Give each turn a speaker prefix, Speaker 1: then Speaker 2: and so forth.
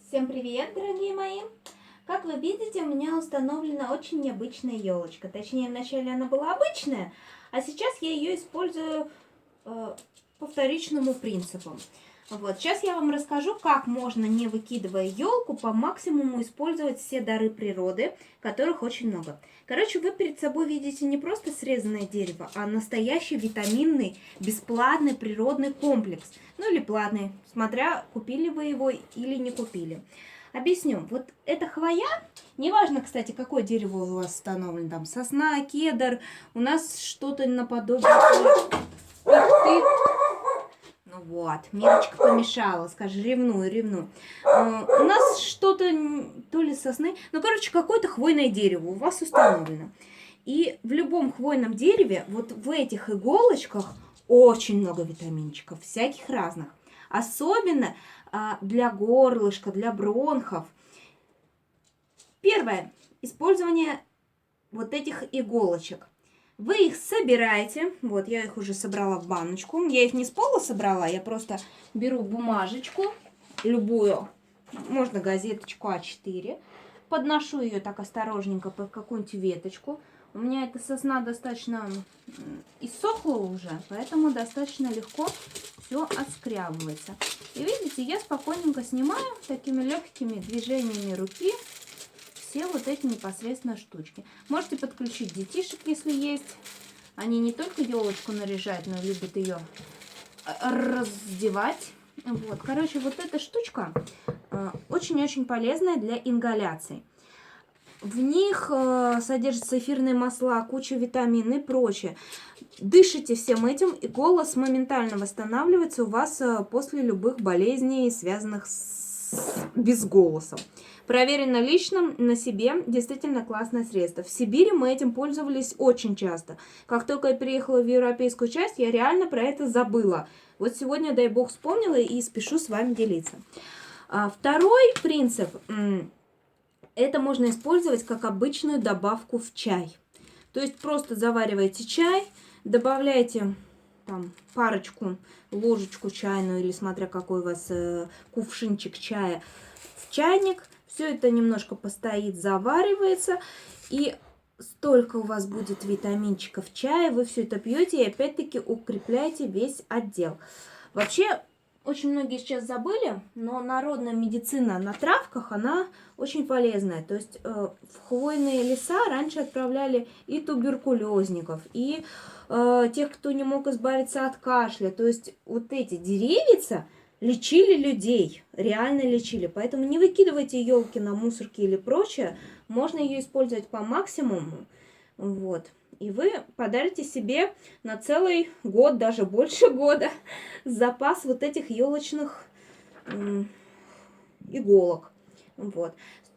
Speaker 1: Всем привет, дорогие мои! Как вы видите, у меня установлена очень необычная елочка. Точнее, вначале она была обычная, а сейчас я ее использую по вторичному принципу. Вот, сейчас я вам расскажу, как можно, не выкидывая елку, по максимуму использовать все дары природы, которых очень много. Короче, вы перед собой видите не просто срезанное дерево, а настоящий витаминный, бесплатный природный комплекс. Ну или платный, смотря купили вы его или не купили. Объясню. Вот эта хвоя, неважно, кстати, какое дерево у вас установлено, там сосна, кедр, у нас что-то наподобие... Ух ты! Ну вот, Милочка помешала, скажи, ревную. У нас что-то, то ли сосны, ну, короче, какое-то хвойное дерево у вас установлено. И в любом хвойном дереве, вот в этих иголочках очень много витаминчиков, всяких разных. Особенно для горлышка, для бронхов. Первое. Использование вот этих иголочек. Вы их собираете. Вот, я их уже собрала в баночку. Я их не с пола собрала, я просто беру бумажечку, любую, можно газеточку А4, подношу ее так осторожненько под какую-нибудь веточку. У меня эта сосна достаточно иссохла уже, поэтому достаточно легко все отскрябывается. И видите, я спокойненько снимаю такими легкими движениями руки все вот эти непосредственно штучки. Можете подключить детишек, если есть. Они не только елочку наряжают, но любят ее раздевать. Вот, короче, вот эта штучка очень-очень полезная для ингаляций. В них содержатся эфирные масла, куча витаминов и прочее. Дышите всем этим, и голос моментально восстанавливается у вас после любых болезней, связанных с безголосом. Проверено лично на себе, действительно классное средство. В Сибири мы этим пользовались очень часто. Как только я приехала в европейскую часть, я реально про это забыла. Вот сегодня, дай бог, вспомнила и спешу с вами делиться. Второй принцип. Это можно использовать как обычную добавку в чай. То есть просто завариваете чай, добавляете там парочку, ложечку чайную или смотря какой у вас кувшинчик чая в чайник. Все это немножко постоит, заваривается, и столько у вас будет витаминчиков в чае, вы все это пьете и опять-таки укрепляете весь отдел. Вообще, очень многие сейчас забыли, но народная медицина на травках, она очень полезная. То есть в хвойные леса раньше отправляли и туберкулезников, и тех, кто не мог избавиться от кашля. То есть вот эти деревица лечили людей, реально лечили. Поэтому не выкидывайте елки на мусорки или прочее. Можно ее использовать по максимуму. Вот. И вы подарите себе на целый год, даже больше года, запас вот этих елочных иголок. Вот.